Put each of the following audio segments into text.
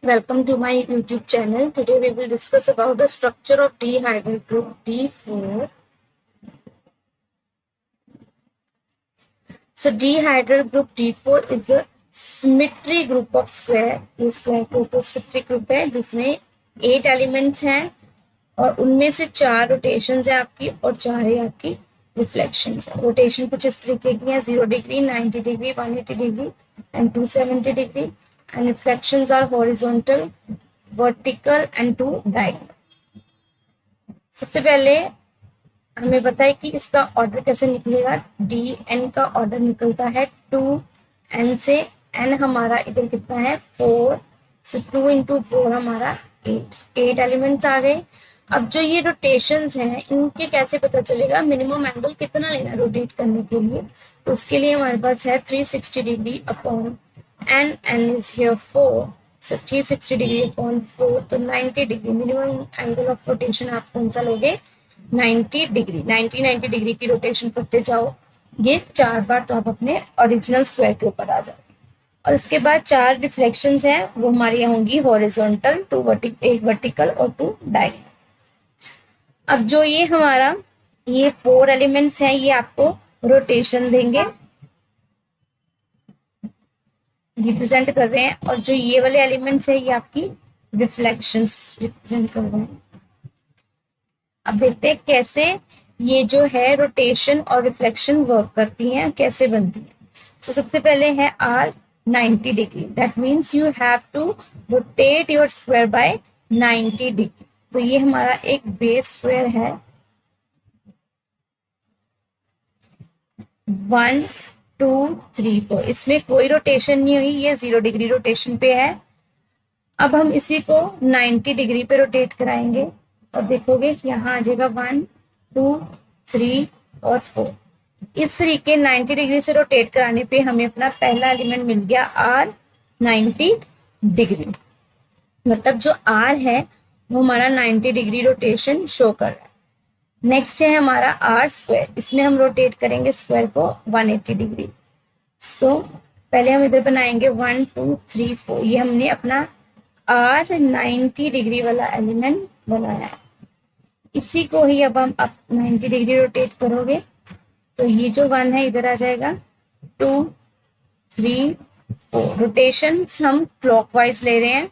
Welcome to my YouTube channel. Today we will discuss about the structure of dihedral group D4. So dihedral group D4 is a symmetry group of square. ये square group symmetry group है जिसमें 8 elements हैं और उनमें से 4 rotations है आपकी और 4 है आपकी reflections है. Rotation कुछ इस तरीके की है 0 degree, 90 degree, 180 degree and 270 degree. And reflections are horizontal, vertical and to diagonal. सबसे पहले हमें पता है कि इसका ऑर्डर कैसे निकलेगा. डी एन का ऑर्डर निकलता है 2n से. n हमारा इधर कितना है 4, सो 2 into 4 हमारा 8 एलिमेंट्स आ गए. अब जो ये रोटेशंस हैं इनके कैसे पता चलेगा, मिनिमम एंगल कितना लेना रोटेट करने के लिए. तो उसके लिए हमारे पास है 360 degree upon and n is here 4, so 360 degree upon 4 तो 90 degree. Minimum angle of rotation आप कौन सा लोगे 90 डिग्री. 90 डिग्री की रोटेशन करते जाओ ये 4 बार तो आप अपने ओरिजिनल स्क्वायर के ऊपर आ जाओ. और इसके बाद 4 रिफ्लेक्शंस हैं वो हमारी होंगी हॉरिजॉन्टल, एक वर्टिकल और 2 डायगोनल. अब जो ये हमारा ये 4 एलिमेंट्स हैं ये आपको रोटेशन देंगे, रिप्रेजेंट कर रहे हैं. और जो ये वाले एलिमेंट्स है ये आपकी रिफ्लेक्शंस रिप्रेजेंट कर रहे हैं. अब देखते हैं कैसे ये जो है रोटेशन और रिफ्लेक्शन वर्क करती हैं, कैसे बनती है. तो सबसे पहले है R 90 degree. That means you have to rotate your square by 90 degree. तो ये हमारा एक बेस स्क्वायर है 1 2 3 4. इसमें कोई रोटेशन नहीं हुई, ये 0 डिग्री रोटेशन पे है. अब हम इसी को 90 डिग्री पे रोटेट कराएंगे और देखोगे कि यहाँ आ जाएगा 1 2 3 और 4. इस तरीके 90 डिग्री से रोटेट कराने पे हमें अपना पहला एलिमेंट मिल गया आर 90 डिग्री. मतलब जो आर है वो हमारा 90 डिग्री रोटेशन शो कर रहा है. नेक्स्ट है हमारा आर स्क्वायर. इसमें हम रोटेट करेंगे स्क्वायर को 180 डिग्री. सो पहले हम इधर बनाएंगे 1 2 3 4. ये हमने अपना आर 90 डिग्री वाला एलिमेंट बनाया है. इसी को ही अब हम 90 डिग्री रोटेट करोगे तो ये जो 1 है इधर आ जाएगा 2 3 4. रोटेशन हम क्लॉकवाइज ले रहे हैं.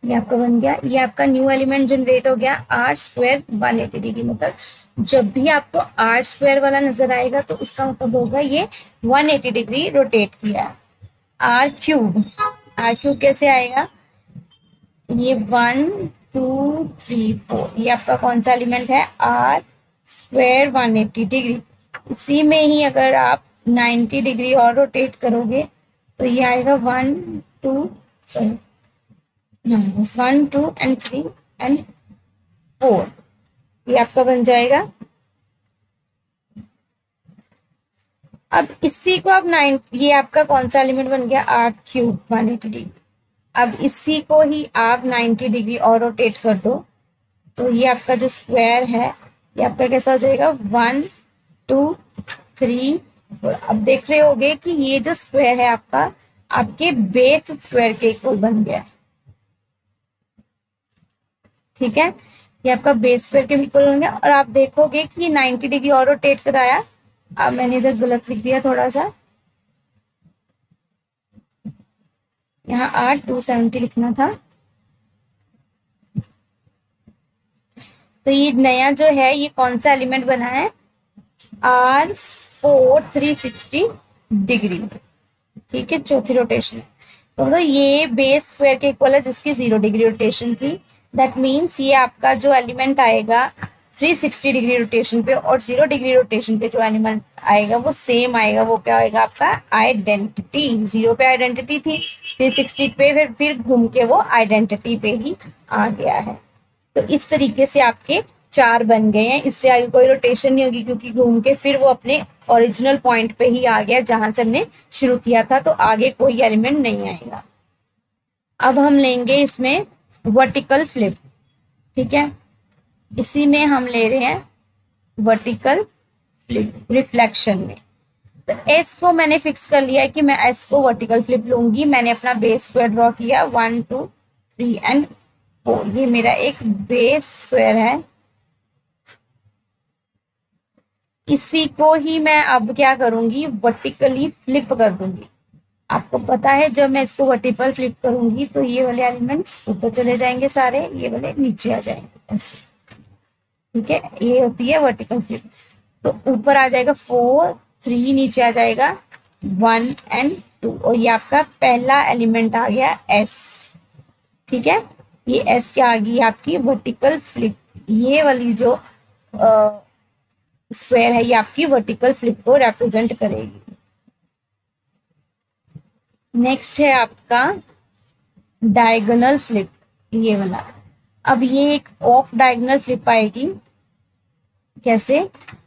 ये आपका बन गया, ये आपका न्यू एलिमेंट जनरेट हो गया आर स्क्वायर 180 डिग्री. मतलब जब भी आपको आर स्क्वायर वाला नजर आएगा तो उसका मतलब होगा ये 180 डिग्री रोटेट किया. आर क्यूब कैसे आएगा, ये 1 2 3 4. ये आपका कौन सा एलिमेंट है आर स्क्वायर 180 डिग्री. इसी में ही अगर आप 90 डिग्री और रोटेट करोगे तो ये आएगा 1 2 एंड 3 एंड 4. ये आपका बन जाएगा. अब इसी को आप 9, ये आपका कौन सा एलिमेंट बन गया आर क्यूब 180 डिग्री. अब इसी को ही आप 90 डिग्री और रोटेट कर दो तो ये आपका जो स्क्वायर है ये आपका कैसा हो जाएगा 1 2 3 4. अब देख रहे होगे कि ये जो स्क्वायर है आपका आपके बेस स्क्वायर के इक्वल बन गया. ठीक है, ये आपका बेस स्क्वायर के इक्वल होंगे. और आप देखोगे कि 90 डिग्री और रोटेट कराया. अब मैंने इधर गलत लिख दिया थोड़ा सा, यहाँ आर 270 लिखना था. तो ये नया जो है ये कौन सा एलिमेंट बना है आर 4 360 डिग्री. ठीक है, चौथी रोटेशन. तो मतलब ये बेस स्क्वायर के इक्वल है जिसकी 0 डिग्री रोटेशन थी. दैट मीन्स ये आपका जो एलिमेंट आएगा 360 डिग्री रोटेशन पे और 0 डिग्री रोटेशन पे जो एलिमेंट आएगा वो सेम आएगा. वो क्या आएगा आपका आइडेंटिटी. 0 पे आइडेंटिटी थी, 360 पे फिर घूम के वो आइडेंटिटी पे ही आ गया है. तो इस तरीके से आपके 4 बन गए हैं. इससे आगे कोई रोटेशन नहीं होगी क्योंकि घूम के फिर वो अपने ओरिजिनल पॉइंट पे ही आ गया जहां से हमने शुरू किया था. तो आगे कोई एलिमेंट नहीं आएगा. अब हम लेंगे इसमें वर्टिकल फ्लिप. ठीक है, इसी में हम ले रहे हैं वर्टिकल फ्लिप रिफ्लेक्शन में. तो एस को मैंने फिक्स कर लिया है कि मैं एस को वर्टिकल फ्लिप लूंगी। मैंने अपना बेस स्क्वायर ड्रॉ किया 1 2 3 एंड 4। ये मेरा एक बेस स्क्वायर है। इसी को ही मैं अब क्या करूंगी, वर्टिकली फ्लिप कर दूंगी। आपको पता है जब मैं इसको वर्टिकल फ्लिप करूंगी तो ये वाले एलिमेंट्स ऊपर चले जाएंगे सारे, ये वाले नीचे आ जाएंगे ऐसे। ठीक है, ये होती है वर्टिकल फ्लिप। तो ऊपर आ जाएगा 4 3, नीचे आ जाएगा 1 एंड 2, और ये आपका पहला एलिमेंट आ गया एस। ठीक है, ये एस क्या आ गई आपकी वर्टिकल फ्लिप। ये वाली जो स्क्वायर है ये आपकी वर्टिकल फ्लिप को रिप्रेजेंट करेगी। नेक्स्ट है आपका डायगोनल फ्लिप, ये वाला। अब ये एक ऑफ डायगोनल फ्लिप आएगी। कैसे,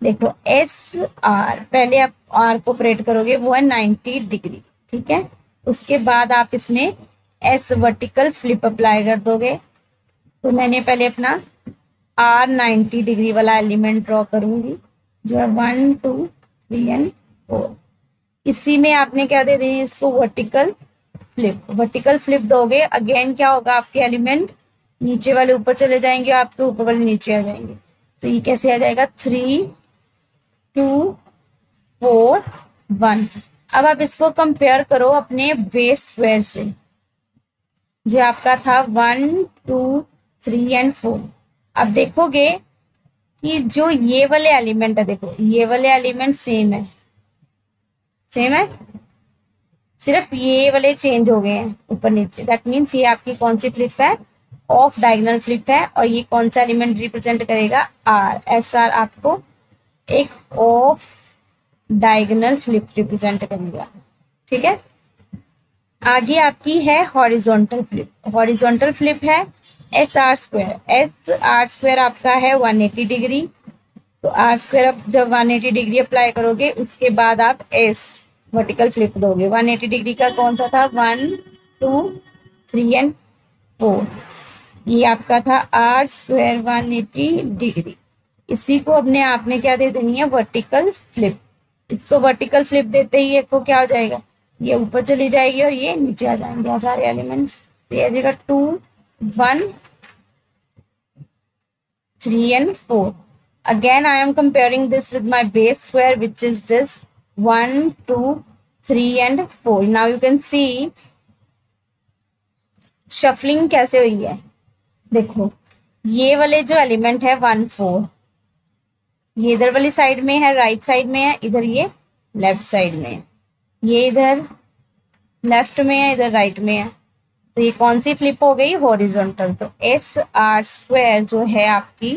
देखो एस आर, पहले आप आर को ऑपरेट करोगे वो है 90 डिग्री। ठीक है, उसके बाद आप इसमें एस वर्टिकल फ्लिप अप्लाई कर दोगे। तो मैंने पहले अपना आर 90 डिग्री वाला एलिमेंट ड्रॉ करूंगी जो है 1 2 3 एंड 4। इसी में आपने क्या दे देनी, इसको वर्टिकल फ्लिप। वर्टिकल फ्लिप दोगे, अगेन क्या होगा, आपके एलिमेंट नीचे वाले ऊपर चले जाएंगे, आपके ऊपर वाले नीचे आ जाएंगे। तो ये कैसे आ जाएगा 3 2 4 1। अब आप इसको कंपेयर करो अपने बेस स्क्वायर से जो आपका था 1 2 3 एंड 4। अब देखोगे कि जो ये वाले एलिमेंट है, देखो ये वाले एलिमेंट सेम है, सेम है, सिर्फ ये वाले चेंज हो गए हैं ऊपर नीचे। दैट मीन्स ये आपकी कौन सी फ्लिप है, ऑफ डायगोनल फ्लिप है। और ये कौन सा एलिमेंट रिप्रेजेंट करेगा, आर। एस आर आपको एक ऑफ डायगोनल फ्लिप रिप्रेजेंट करेगा। ठीक है, आगे आपकी है हॉरिजॉन्टल फ्लिप। हॉरिजॉन्टल फ्लिप है S R square. S R square आपका है 180 डिग्री। तो आर स्क्वायर आप जब 180 डिग्री अप्लाई करोगे उसके बाद आप एस वर्टिकल फ्लिप दोगे। 180 डिग्री का कौन सा था, 1 2 3 एंड 4। ये आपका था आर स्क्वायर 180 डिग्री। इसी को अपने आपने क्या दे देनी है, वर्टिकल फ्लिप। इसको वर्टिकल फ्लिप देते ही देखो क्या हो जाएगा, ये ऊपर चली जाएगी और ये नीचे आ जाएंगे सारे एलिमेंट्स। तो ये आ जाएगा 2 1 3 and 4. Again, I am comparing this with my base square, which is this 1 2 3 and 4. Now you can see shuffling कैसे हुई है। देखो ये वाले जो एलिमेंट है 1 4, ये इधर वाली साइड में है, राइट साइड में है, इधर ये लेफ्ट साइड में है। ये इधर लेफ्ट में है, इधर राइट में है। तो ये कौन सी फ्लिप हो गई, हॉरिजॉन्टल। तो एस आर स्क्वायर जो है आपकी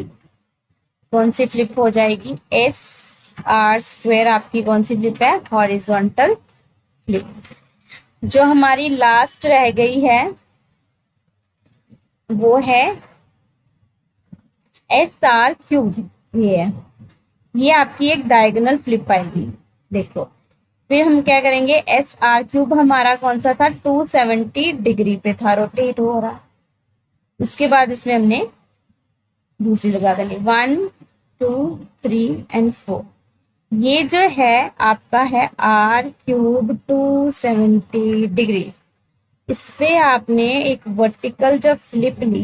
कौन सी फ्लिप हो जाएगी, एस आर स्क्वायर आपकी कौन सी फ्लिप है, हॉरिजॉन्टल फ्लिप। जो हमारी लास्ट रह गई है वो है एस आर क्यूब। ये है, ये आपकी एक डायगोनल फ्लिप आएगी। देखो फिर हम क्या करेंगे, एस आर क्यूब हमारा कौन सा था, 270 डिग्री पे था, रोटेट हो रहा। उसके बाद इसमें हमने दूसरी लगा देनी 1 2 3 एंड 4। ये जो है आपका है आर क्यूब 270 डिग्री। इस पे आपने एक वर्टिकल जब फ्लिप ली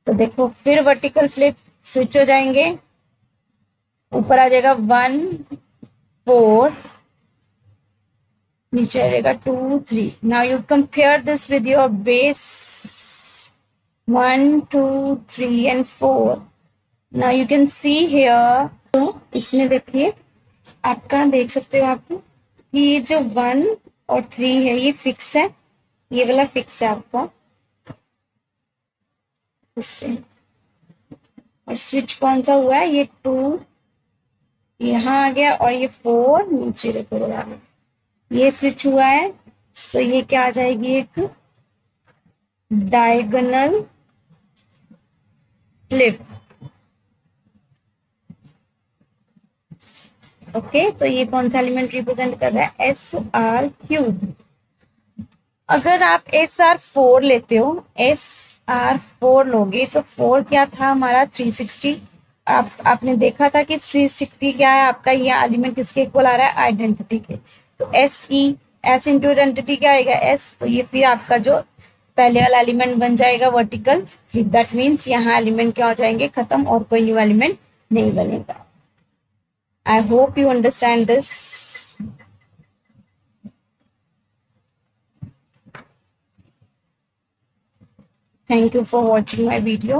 तो देखो फिर वर्टिकल फ्लिप स्विच हो जाएंगे, ऊपर आ जाएगा 1 4, नीचे आ जाएगा 2 3। Now you compare this with your base 1 2 3 and 4। Now you can see here. तो इसमें देखिए आपका देख सकते हो आप कि ये जो 1 और 3 है ये फिक्स है, ये वाला फिक्स है आपका इससे। और स्विच कौन सा हुआ है, ये 2 यहाँ आ गया और ये 4 नीचे देखो ये स्विच हुआ है। सो ये क्या आ जाएगी, एक डायगोनल फ्लिप। ओके, तो ये कौन सा एलिमेंट रिप्रेजेंट कर रहा है, एस आर क्यूब। अगर आप एस आर 4 लेते हो, एस आर 4 लोगे तो 4 क्या था हमारा 360। आपने देखा था कि स्ट्रिक्टली क्या है आपका, ये एलिमेंट किसके इक्वल आ रहा है, आइडेंटिटी के। तो S E, S into identity क्या आएगा, एस। तो ये फिर आपका जो पहले वाला एलिमेंट बन जाएगा वर्टिकल, फिर दैट मीन्स यहाँ एलिमेंट क्या हो जाएंगे, खत्म, और कोई न्यू एलिमेंट नहीं बनेगा। I hope you understand this. Thank you for watching my video.